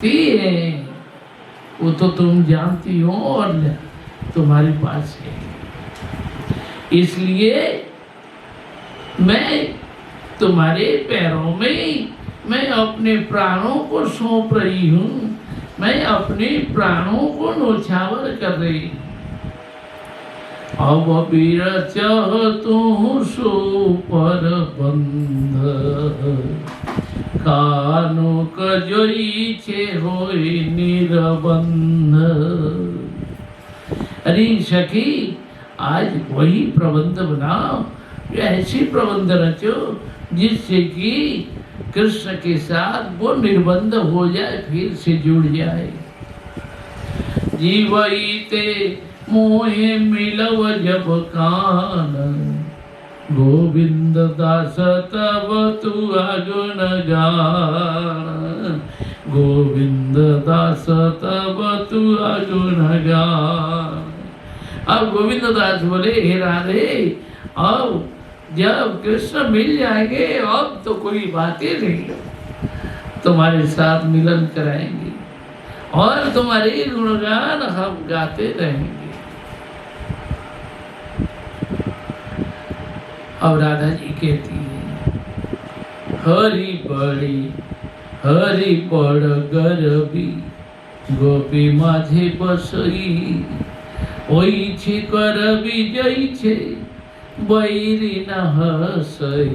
है वो तो तुम जानती हो और तुम्हारे पास है। इसलिए मैं तुम्हारे पैरों में मैं अपने प्राणों को सौंप रही हूँ। मैं अपने प्राणों को नौछावर कर रही हूँ। अब बिरचहतु सो पर बंध कानुक जोई छे होई निरबंध। अरे सखी, आज वही प्रबंध बनाओ, ऐसी प्रबंध रचो जिससे कि कृष्ण के साथ वो निर्बंध हो जाए, फिर से जुड़ जाए। जीवईते मोहे मिलव जब कान, गोविंद दास तब तू अगुण गान। गोविंद दास तब तू अगुण गान। अब गोविंद दास बोले, हे राधे, अब जब कृष्ण मिल जाएंगे अब तो कोई बातें नहीं, तुम्हारे साथ मिलन कराएंगे और तुम्हारे गुणगान हम गाते रहेंगे। अब राधा जी कहती है, हरि बड़ गरबी, गोपी माझे बसई। ओई छे करबी जई छे, बैरी न हसई।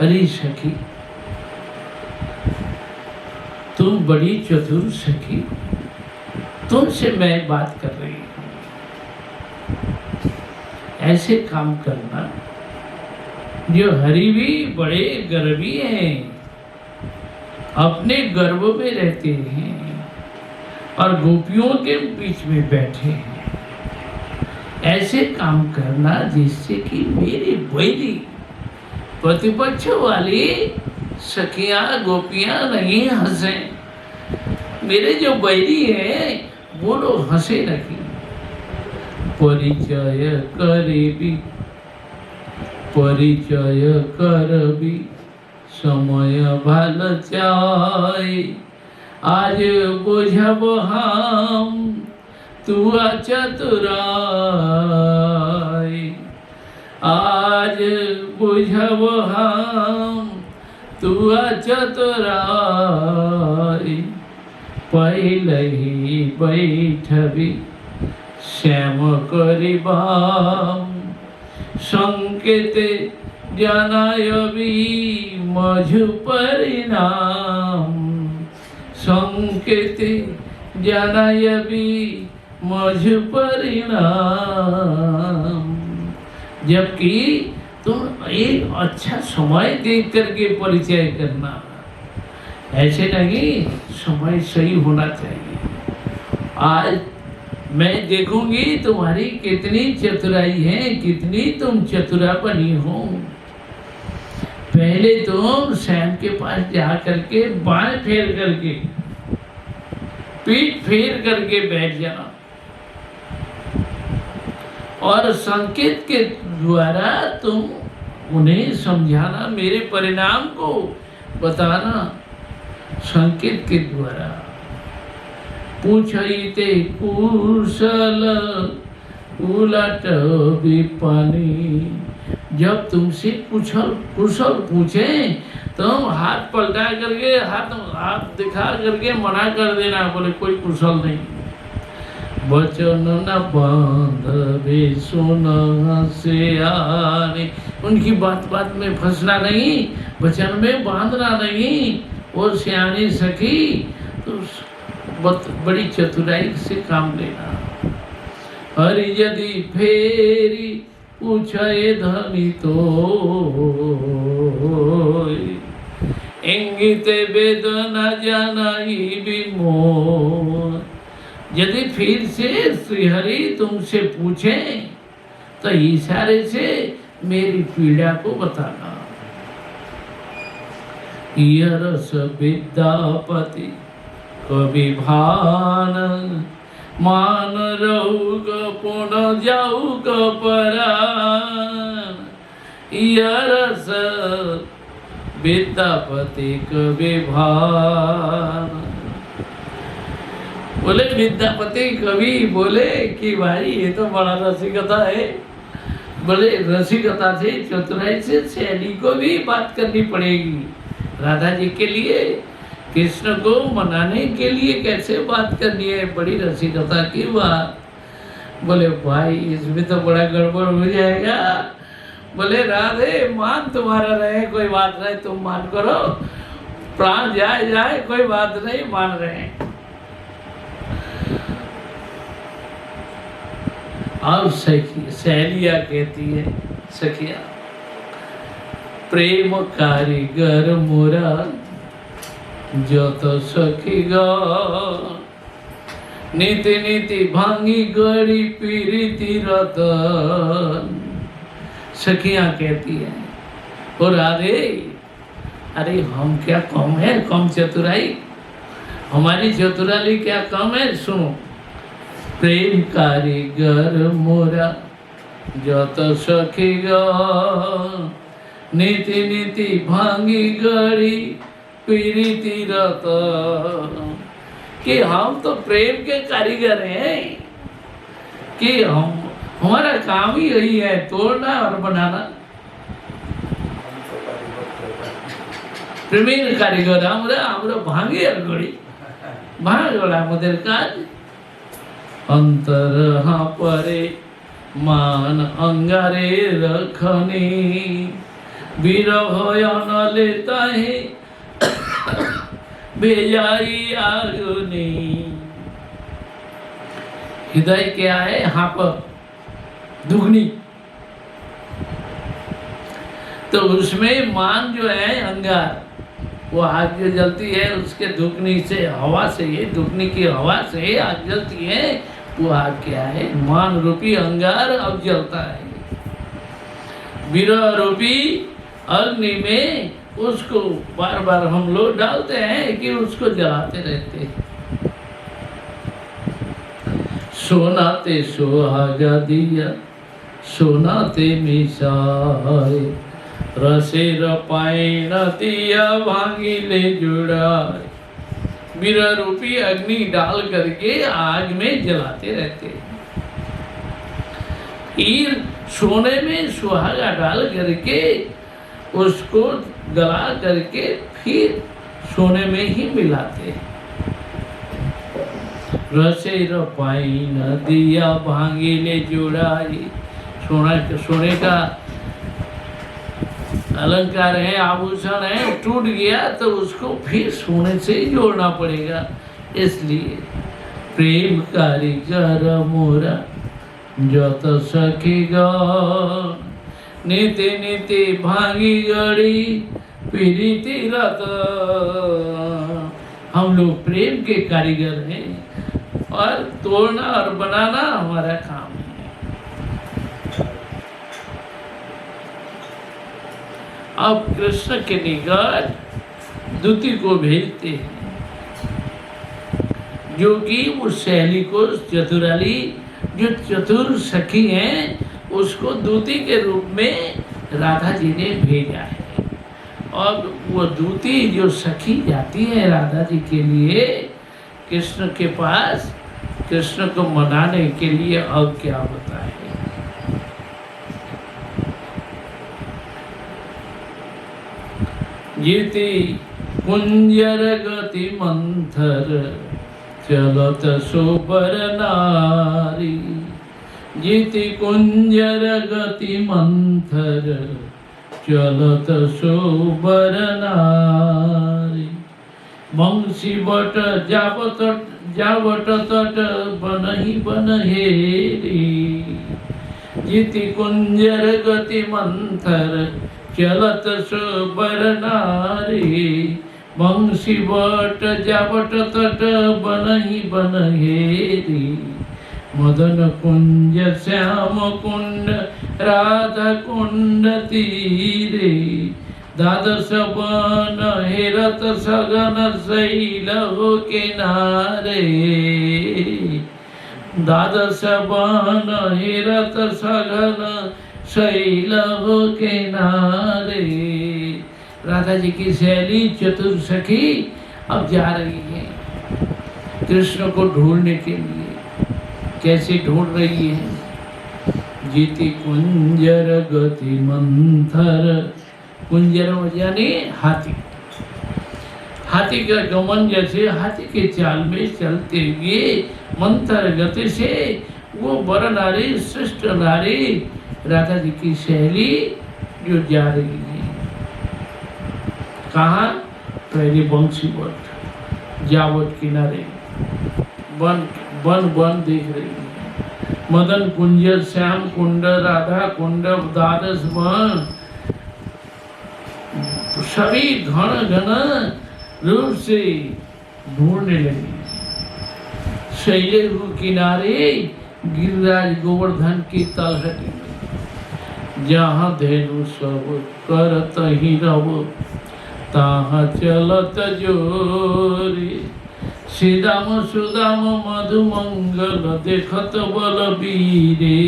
अरे सखी, तुम बड़ी चतुर सखी, तुमसे मैं बात कर रही हूँ। ऐसे काम करना, जो हरि भी बड़े गर्वी हैं, अपने गर्व में रहते हैं और गोपियों के बीच में बैठे हैं। ऐसे काम करना जिससे कि मेरे बैरी प्रतिपक्ष वाली सखियां गोपियां नहीं हंसे। मेरे जो बैरी है वो लोग हंसे नहीं। परिचय करबी समय भाल चाय। आज बुझब हम तू चतुराई। आज बुझब हम तू चतुराई। पहले ही बैठबी श्याम करिबाम। संकेत जनायबी मझु परिणाम। संकेत जनायबी मझु परिणाम। जबकि तुम एक अच्छा समय देख करके परिचय करना, ऐसे नहीं, समय सही होना चाहिए। आज मैं देखूंगी तुम्हारी कितनी चतुराई है, कितनी तुम चतुरा बनी हो। पहले तुम श्याम के पास जा करके बाएं फेर करके, पीठ फेर करके बैठ जाना और संकेत के द्वारा तुम उन्हें समझाना, मेरे परिणाम को बताना संकेत के द्वारा। पूछते कुशल उलट विपनी। जब तुमसे कुशल पूछे तुम हाथ पलटा करके, हाथ दिखा करके मना कर देना, बोले कोई कुशल नहीं। वचन न बांधबे सुन से आने। उनकी बात में फंसना नहीं, वचन में बांधना नहीं। और सियानी सखी, तो बड़ी चतुराई से काम लेना। हरि यदि फेरी पूछे धनी तो, इंगित वेदना जानाई विमोह। यदि फिर से श्रीहरि तुमसे पूछे तो इशारे से मेरी पीड़ा को बताना। यरस विद्यापति कवि भान, मान रहूग पुन जाऊग परान। यरस विद्यापति कवि भान। बोले विद्यापति कवि बोले कि भाई ये तो बड़ा रसिकता है। बोले रसिकता से, चतुराई से शैली को भी बात करनी पड़ेगी। राधा जी के लिए, कृष्ण को मनाने के लिए कैसे बात करनी है, बड़ी रसिकता की बात। बोले भाई इसमें तो बड़ा गड़बड़ हो जाएगा। बोले राधे मान तुम्हारा रहे, कोई बात नहीं, तुम मान करो, प्राण जाए जाए कोई बात नहीं, मान रहे हैं। और सहेलिया कहती है, सखिया प्रेम कारीगर मोरा जो तो सखी गा, नीति नीति भांगी गड़ी पीरिति रतन। सखियां कहती है और अरे हम क्या कम है, कम चतुराई, हमारी चतुराई क्या कम है। सुनो, प्रेम कारीगर मोरा जत सखी गा, नीति नीति भांगी गड़ी पीरिति रतन। कि हम तो प्रेम के कारीगर हैं, कि हमारा काम ही यही है, तोड़ना और बनाना। प्रेमेर कारीगर हमरा भांगे और गड़ी भांग गड़ा मदेर काज। अंतर हाँ परे मान अंगारे रखनी, विरह न लेता है बेजाई आगुनी। हृदय क्या है, हाँ पर दुगनी, तो उसमें मान जो है अंगार, वो आग जो जलती है उसके दुगनी से, हवा से, ये दुगनी की हवा से आग जलती है। वो आग क्या है, मान रूपी अंगार अब जलता है। विरह रूपी अग्नि में उसको बार बार हम लोग डालते हैं कि उसको जलाते रहते हैं। सोनाते सुहागा दिया सोनाते मिसाए, रसेर पाइन दिया भांगी ले जुड़ाए। विरह रूपी अग्नि डाल करके आग में जलाते रहते हैं। फिर सोने में सुहागा डाल करके उसको गला करके फिर सोने में ही मिलाते हैं। रसेर पाइन दिया भांगी ले जुड़ाई। सोने का अलंकार है, आभूषण है, टूट गया तो उसको फिर सोने से ही जोड़ना पड़ेगा। इसलिए प्रेम कारीगर मोरा जत सखी गा, नीति नीति भांगी गड़ी पीरिति रत। हम लोग प्रेम के कारीगर हैं और तोड़ना और बनाना हमारा काम है। अब कृष्ण के निकट दूती को भेजते हैं, जो कि उस सहेली को, चतुराली जो चतुर सखी हैं, उसको दूती के रूप में राधा जी ने भेजा है। और वो दूती जो सखी जाती है राधा जी के लिए कृष्ण के पास, कृष्ण को मनाने के लिए, अब क्या होता है। जीती कुंजर गति मंथर चलत सुबर नारी। जीती कुंजर गति मंथर चलत सुबर नारी। बंशी बट जावट तट बनहि बनहेरी। जीती कुंजर गति मंथर चलत सुबर नारी। बंशी बट जावट तट बनहि बनहेरी। मदन कुंज श्याम कुंड राधा कुंड तीरे। द्वादश वन हेरत सगन शैल किनारे। द्वादश वन हेरत सगन शैल किनारे। राधा जी की सहेली चतुर सखी अब जा रही है कृष्ण को ढूंढने के लिए। कैसे ढूंढ रही है? जीति कुंजर गति मंथर, कुंजर यानी हाथी, हाथी का गमन जैसे हाथी के चाल में चलते हुए मंथर गति से वो वर नारी श्रेष्ठ नारी राधा जी की सहेली जो जा रही है। कहाँ? पहले बंशीवट जावट किनारे वन वन वन देख रही है। मदन कुंज श्याम कुंड राधा कुंड द्वादश वन सभी घन घन रूप से ढूंढने लगी। शैले किनारे गिरिराज गोवर्धन की तलहटी में जहाँ धेनु सब करत ही रव ताहाँ चलत जोरी। श्रीदाम सुदाम मधुमंगल देखत बलबीरे।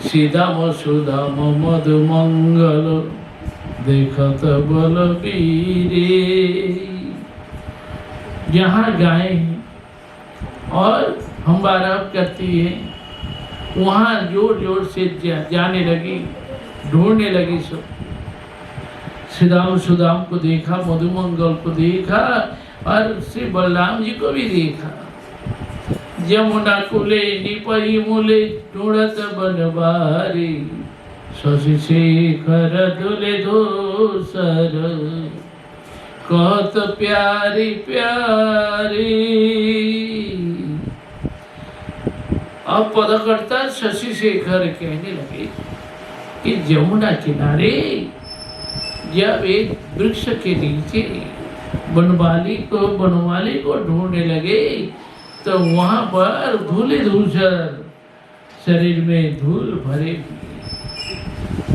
श्रीदाम सुदाम मधुमंगल देखत बलबीरे। जहाँ गायें और हम्बाराव करती है वहाँ जोर जोर से जाने लगी, ढूंढने लगी। सब श्रीदाम सुदाम को देखा, मधुमंगल को देखा और श्री बलराम जी को भी देखा। यमुना कुले निपही मूले ढूंढत बनवारी। शशि शेखर दुले दोसर कहत प्यारी प्यारी। अब पदकर्ता शशि शेखर कहने लगे कि यमुना किनारे जब एक वृक्ष के नीचे बनवाली को ढूंढने लगे तो वहां पर धूले धूसर शरीर में धूल भरे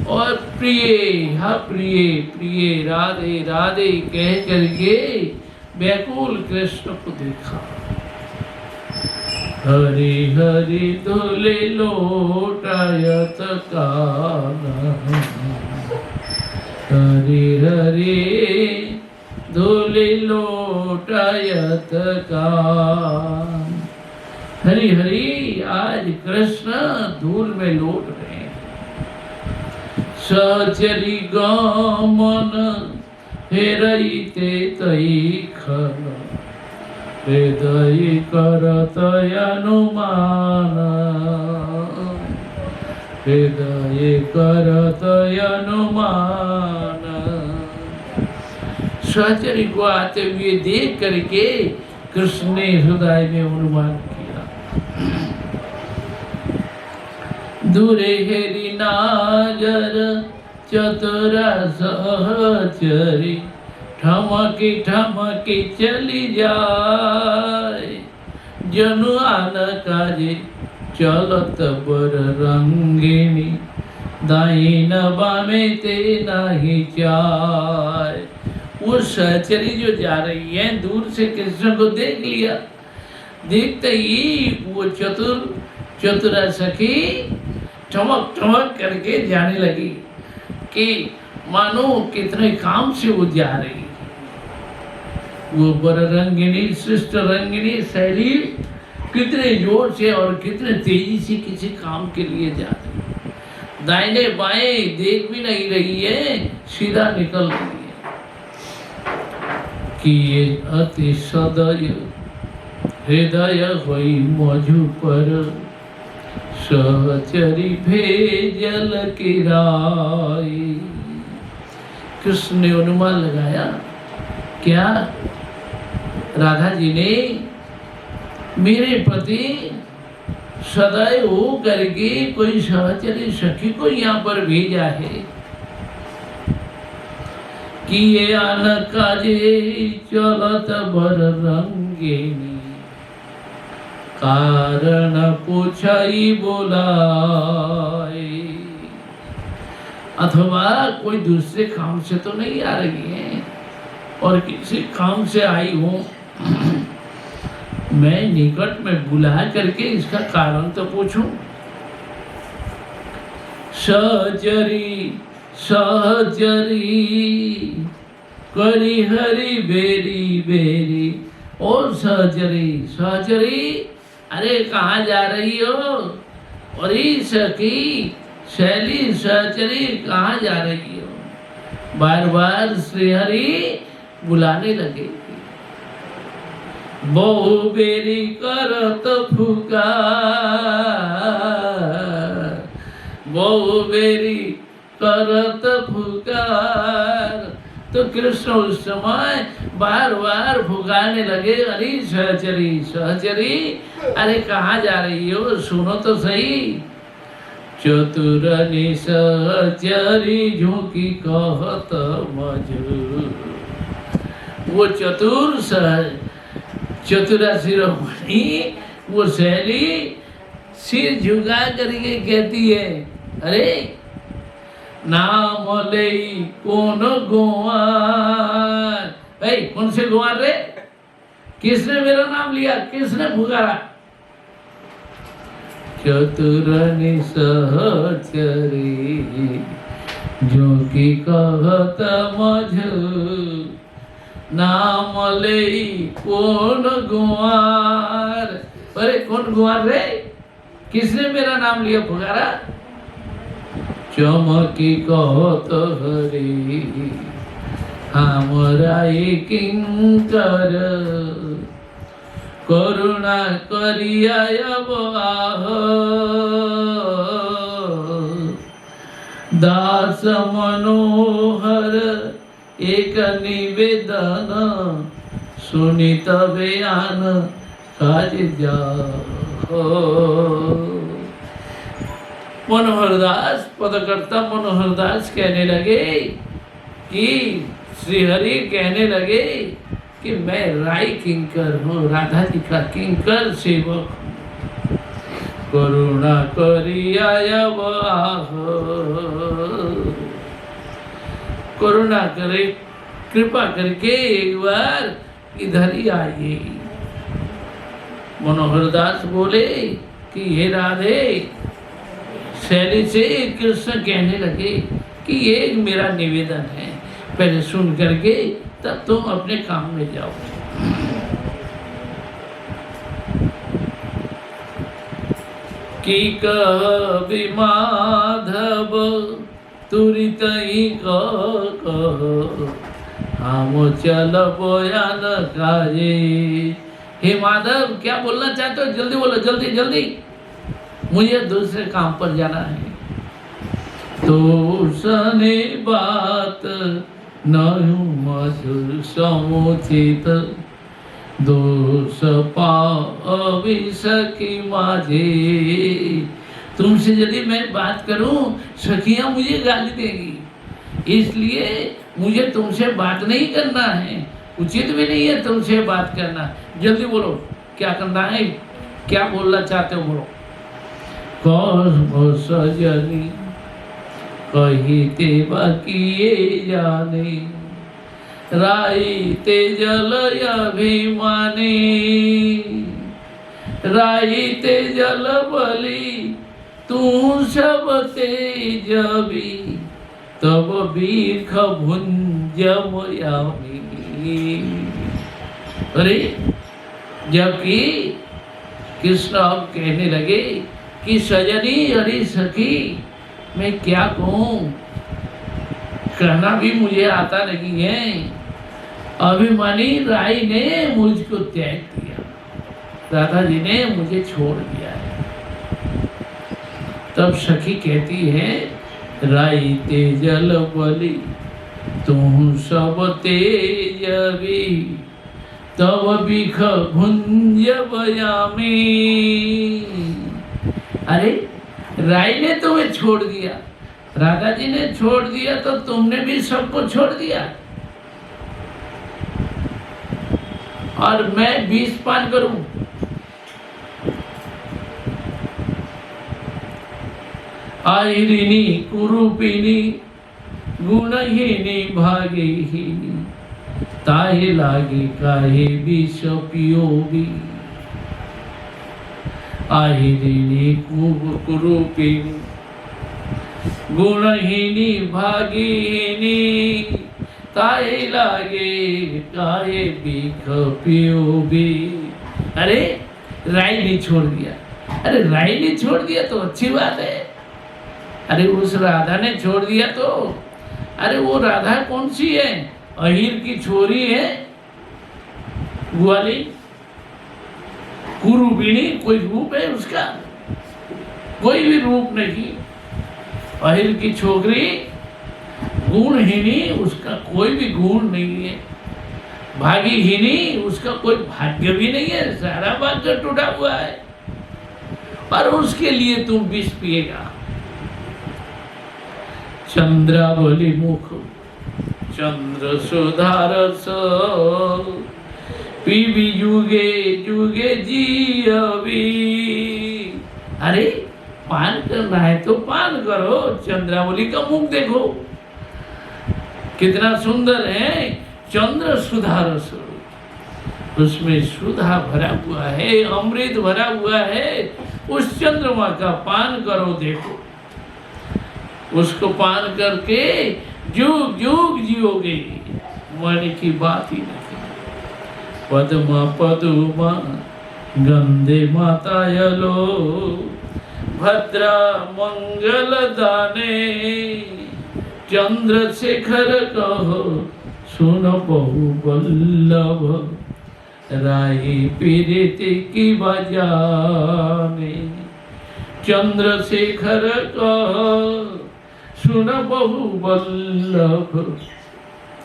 और प्रिय हाँ प्रिय प्रिय राधे राधे कह करके व्याकुल कृष्ण को देखा। हरि हरि धुले लोटायत काना। हरि हरि धुले लोटायत कान। हरि हरि आज कृष्ण धूल में लौट रहे हैं। सचरी गमन हेरईते तई खल हृदय करत अनुमान। हृदय करत अनुमान। सहचरी को आते हुए देख करके कृष्ण ने हृदय में अनुमान किया। दूरे हेरी नाजर चतुरा सहचरी ठमकी ठमकी चली जाए। जनु आन काजे चलत बर रंगिनी दाइन बामे ते नहीं चाय। वो सहचरी जो जा रही है दूर से कृष्ण को देख लिया। देखते ही वो चतुरा सखी ठमक ठमक करके जाने लगी कि मानो कितने काम से वो जा रही। वो बर रंगिनी श्रेष्ठ रंगिनी शैली कितने जोर से और कितने तेजी से किसी काम के लिए जा रही। दाहिने बाएं देख भी नहीं रही है, सीधा निकल रही है। कि ये अति सदय हृदय हुई मधु पर सहचरी भेजल किराई। कृष्ण ने अनुमान लगाया क्या राधा जी ने मेरे प्रति सदैव हो करके कोई सहचरी सखी को यहाँ पर भेजा है कि ये आन काजे चलत बर रंगिनी कारण पूछाई बोलाए। अथवा कोई दूसरे काम से तो नहीं आ रही है और किसी काम से आई हूं। मैं निकट में बुला करके इसका कारण तो पूछूं। सहचरी सहचरी करी हरी बेरी बेरी। ओ सहचरी, सहचरी, अरे कहाँ जा रही हो? अरे सखी शैली सहचरी कहाँ जा रही हो? बार बार श्रीहरि बुलाने लगे। बहु बेरी करत फुकार, बहु बेरी करत फुकार। तो कृष्ण उस समय बार बार फुकारने लगे, अरे सहचरी सहचरी, अरे कहाँ जा रही हो? सुनो तो सही। चतुरनि सहचरी झुकी कहत मजूर। वो चतुरा शिरोमणि वो शैली सिर झुका करके कहती है, अरे नाम ले कौन गुआर? भाई कौन से गुआर रे? किसने मेरा नाम लिया? किसने पुकारा? चतुरनि सहचरी जो की कहत मजूर। नाम ले कौन गुआर? अरे कौन गुआर रे? किसने मेरा नाम लिया, पुकारा? चमकी कहत हरि हमरा किंकर। करुणा करिया आह दास मनोहर एक निवेदन। सुनित बयान काज जा। मनोहरदास पदकर्ता मनोहरदास कहने लगे कि श्रीहरि कहने लगे कि मैं राय किंकर हूँ, राधा जी का किंकर सेवक हूँ। करुणा करिया आह, करुणा करे, कृपा करके एक बार इधर ही आइए। मनोहरदास बोले कि हे राधे, शैली से कृष्ण कहने लगे कि ये मेरा निवेदन है, पहले सुन करके तब तुम अपने काम में जाओ। कि कवि माधव तुरित ही कह हम चल बयान काजे। हे माधव क्या बोलना चाहते हो? जल्दी बोलो, जल्दी जल्दी, मुझे दूसरे काम पर जाना है। तो सने बात नयु मधुर समुचित दोष पावि सखी माझे। तुमसे यदि मैं बात करूं सखियां मुझे गाली देगी, इसलिए मुझे तुमसे बात नहीं करना है, उचित भी नहीं है तुमसे बात करना। जल्दी बोलो क्या करना है, क्या बोलना चाहते हो, बोलो। कौन सजनी कहिते बाकिए जाने, राई ते जल अभिमानी, राई ते जल बली तू सब तेजबी, तब बीख भुंज मोयामी। अरे जबकि कृष्ण अब कहने लगे कि सजनी, अरे सखी, मैं क्या कहूँ, कहना भी मुझे आता नहीं है। अभिमानी राई ने मुझको त्याग दिया, राधा जी ने मुझे छोड़ दिया है। तब सखी कहती है, राई ते जल बली तू सब तेजबी, तब बिख भुंज बयामी। अरे राई ने तुम्हें छोड़ दिया, राधा जी ने छोड़ दिया, तो तुमने भी सबको छोड़ दिया। और मैं विष पान करूं? आहिरिनी कुरूपिनी गुणहीनी भागीहीनी, ताहे लागे काहे विष पियोगी। आहिरिनी कुरूपिनी गुणहीनी भागीहीनी ताए लागे काहे भीख पियोगी। अरे राई ने छोड़ दिया, अरे राई ने छोड़ दिया तो अच्छी बात है। अरे उस राधा ने छोड़ दिया तो, अरे वो राधा कौन सी है? अहिर की छोरी है, ग्वाली, कुरूपिणी, कोई रूप है उसका? कोई भी रूप नहीं। अहिर की छोकरी गुणहीनी, उसका कोई भी गुण नहीं है। भागीहीनी, उसका कोई भाग्य भी नहीं है, सारा भाग्य टूटा हुआ है। और उसके लिए तुम विष पिएगा। चंद्रावली मुख चंद्र सुधारस पीवी युगे युगे जीवी। अरे पान करना है तो पान करो, चंद्रावली का मुख देखो कितना सुंदर है। चंद्र सुधा रस, उसमें सुधा भरा हुआ है, अमृत भरा हुआ है। उस चंद्रमा का पान करो, देखो उसको पान करके जुग जुग जियोगे, मरने की बात ही नहीं। पद्मा पदुमा गंधे मातायलो भद्रा मंगल दाने चंद्रशेखर कहो सुन बहु बल्लभ राई पीरिति की बजाने। चंद्रशेखर कहो सुन बहु बल्लभ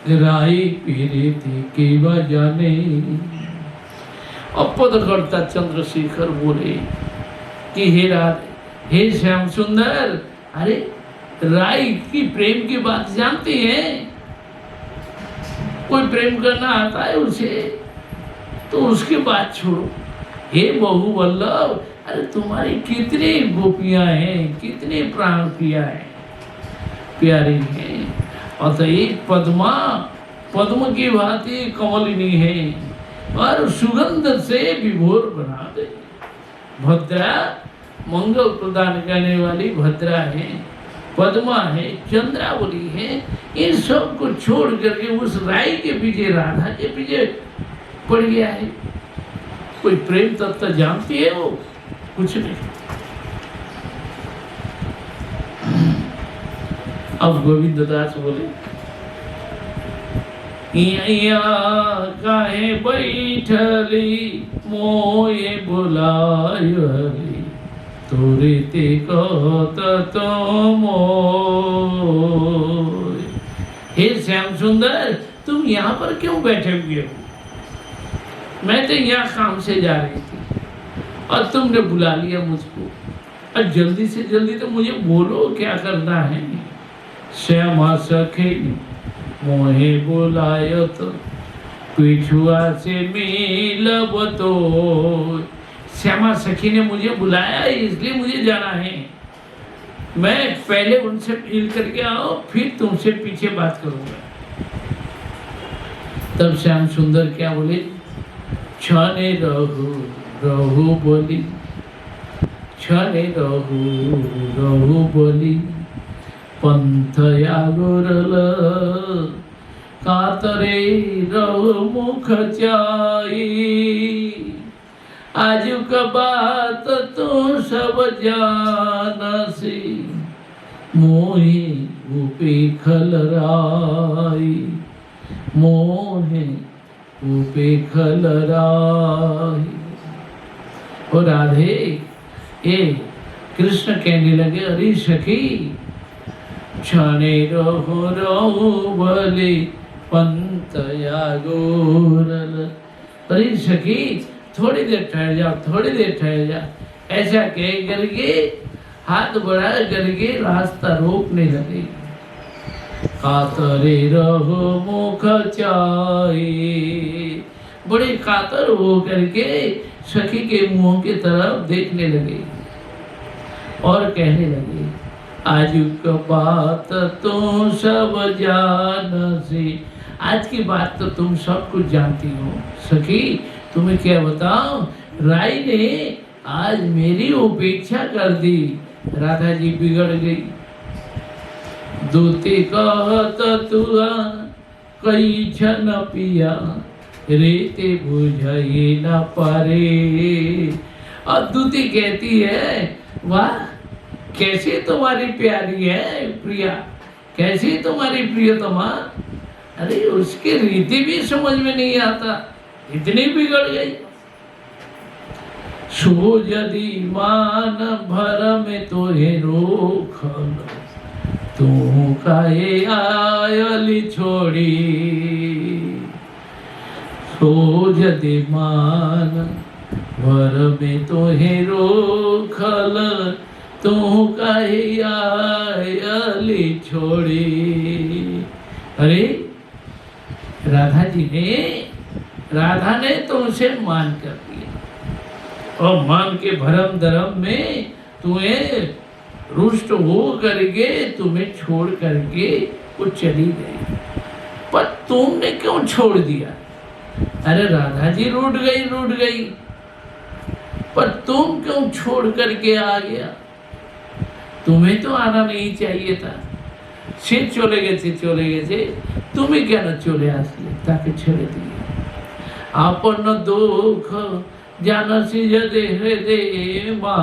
राई पीरिति की बजाने। पदकर्ता चंद्रशेखर बोले कि हे राधे, हे श्याम सुंदर, अरे राई की प्रेम की बात जानती है? कोई प्रेम करना आता है उसे तो उसकी बात छोड़ो। हे बहु वल्लभ, अरे तुम्हारी कितनी गोपियां हैं, कितनी प्राण प्रिया है, प्यारी है। अतः पद्मा पद्म की भांति कमलिनी है और सुगंध से विभोर बना दे। भद्रा मंगल प्रदान करने वाली भद्रा है, पद्मा है, चंद्रावली है। इन सब को छोड़ करके उस राई के पीछे, राधा के पीछे पड़ गया है। कोई प्रेम तत्व जानती है वो? कुछ नहीं। अब गोविंद दास बोले, काहे बैठली मोये बुलाय हरि तोरे ते कहत तो मोय। हे श्याम सुंदर, तुम यहाँ पर क्यों बैठे हुए हो? मैं तो यहाँ काम से जा रही थी और तुमने बुला लिया मुझको। और जल्दी से जल्दी तो मुझे बोलो क्या करना है। श्यामा सखी मोहे बुलायो तो पिछुआ से मिलब तो। श्यामा सखी ने मुझे बुलाया इसलिए मुझे जाना है। मैं पहले उनसे मिल करके आओ, फिर तुमसे पीछे बात करूंगा। तब श्याम सुंदर क्या बोले, छने रहु रहु बोली, छने रहु रहु बोली पंथ यागोरल कातरे रहु मुख चाई। आजू का बात तो सब जानसी मोहे उपे खलराई, मोहे उपे खलराई। और राधे ए कृष्ण कहने लगे, अरे सखी छने रहो रहो भले पंत यागोरल। अरे सखी थोड़ी देर ठहर जाओ, थोड़ी देर ठहर जाओ। ऐसा कह करके हाथ बढ़ा करके रास्ता रोकने लगे। कातरे रहो मुख चाहे, बड़े कातर हो करके सखी के मुंह की तरफ देखने लगे और कहने लगे, आज का बात तो सब जानसी। आज की बात तो तुम सब कुछ जानती हो। सखी तुम्हें क्या बताऊं, राई ने आज मेरी उपेक्षा कर दी। राधा जी बिगड़ गई, दूती कहत तुआ कई छन पिया रीति बुझाई न पारे। और दूती कहती है, वाह कैसी तुम्हारी प्यारी है प्रिया, कैसी तुम्हारी प्रियतमा। अरे उसकी रीति भी समझ में नहीं आता, इतनी बिगड़ गई। सो यदि मान भर में तोहे रोखल, तू काहे आयली छोड़ी। सो यदि मान भर में तोहे रोखल, तू काहे आयली छोड़ी। अरे राधा ने तुमसे मान कर दिया और मान के भरम धर्म में तुम्हें रुष्ट हो करके तुम्हें छोड़ करके वो चली गई। पर तुमने क्यों छोड़ दिया? अरे राधा जी रूठ गई, पर तुम क्यों छोड़ करके आ गया? तुम्हें तो आना नहीं चाहिए था। সে চলে গেছে, তুমি কেন চলে আসলে? তাকে ছেড়ে দিয়ে আপন দুঃখ জানসি যদি হৃদয় মা,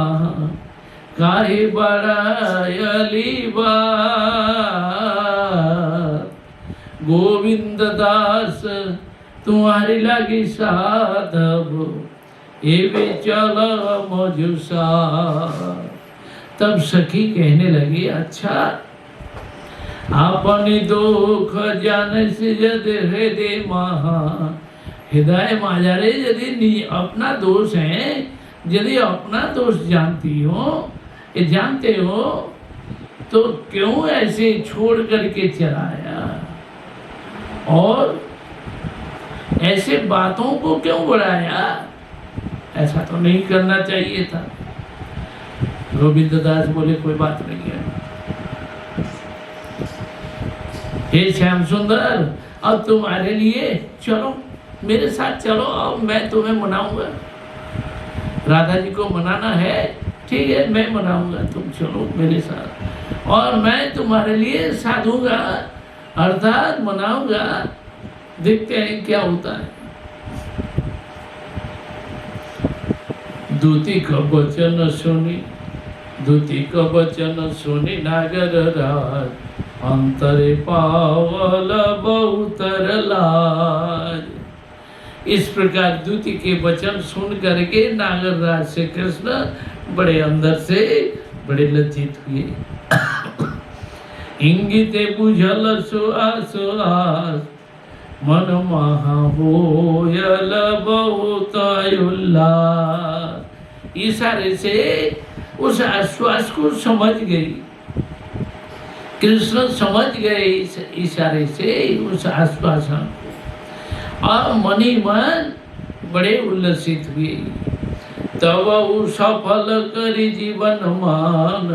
কাহে বাড়ায়লি বাত। गोविंद दास तुम्हारी लगी साधव, एवे चलो मजुसा। तब सखी कहने लगी, अच्छा अपनी दुख जाने से यदि हृदय महा, हृदय माजारे यदि अपना दोष है, यदि अपना दोष जानते हो तो क्यों ऐसे छोड़ करके चलाया और ऐसे बातों को क्यों बढ़ाया? ऐसा तो नहीं करना चाहिए था। गोविंद दास बोले, कोई बात नहीं है। हे श्याम सुंदर, अब तुम्हारे लिए चलो, मेरे साथ चलो, अब मैं तुम्हें मनाऊंगा। राधा जी को मनाना है, ठीक है मैं मनाऊंगा, तुम चलो मेरे साथ और मैं तुम्हारे लिए साधूंगा, अर्थात मनाऊंगा। देखते हैं क्या होता है। दूती का वचन सुनी नागर राज, अंतरे पावल बहुतर लाज। इस प्रकार दूती के वचन सुन करके नागरराज से कृष्ण बड़े अंदर से बड़े लज्जित हुए। इंगिते बुझल सुआस मन महा होयल बहुत उल्लास। इशारे से उस आश्वास को समझ गई, कृष्ण समझ गए इस इशारे से उस आश्वासन को और मनी मन बड़े उल्लसित हुए। तब सफल करी जीवन मान,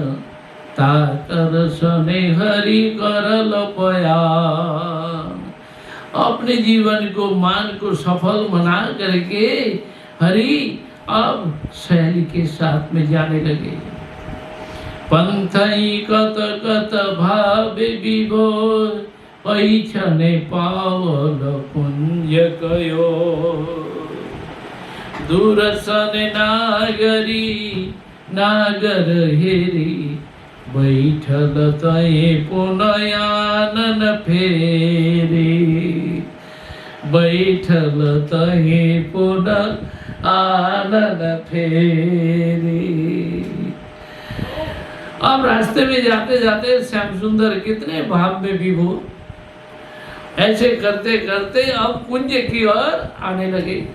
ताकर सने हरि करल पयान। अपने जीवन को मान को सफल बना करके हरि अब सहेली के साथ में जाने लगे। पंथई कत कत भावे विभोर, पैछने पावल कुंज कयो। दूरसन नागर हेरी, बैठल तय पुनयानन फेरी। बैठल तय पुन आनन फेरी। अब रास्ते में जाते जाते श्याम सुंदर कितने भाव में विभोर, ऐसे करते करते अब कुंज की ओर आने लगे।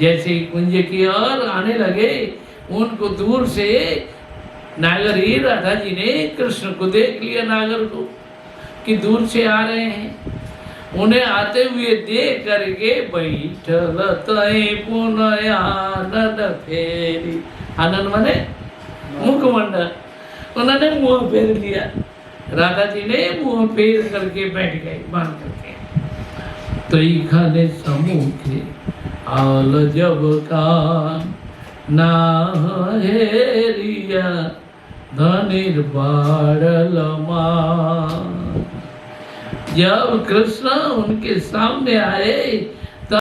जैसे ही कुंज की ओर आने लगे, उनको दूर से नागर ही राधा जी ने कृष्ण को देख लिया, नागर को कि दूर से आ रहे हैं। उन्हें आते हुए देख करके बैठल तय पुनः आनंद फेरी। आनंद माने मुखमंडल, उन्होंने मुंह फेर लिया। राधा जी ने मुंह फेर करके बैठ गए बांध करके। तो खाने समूखे आल जब का ना हेरिया, धनिर्बाड़लमा। जब कृष्ण उनके सामने आए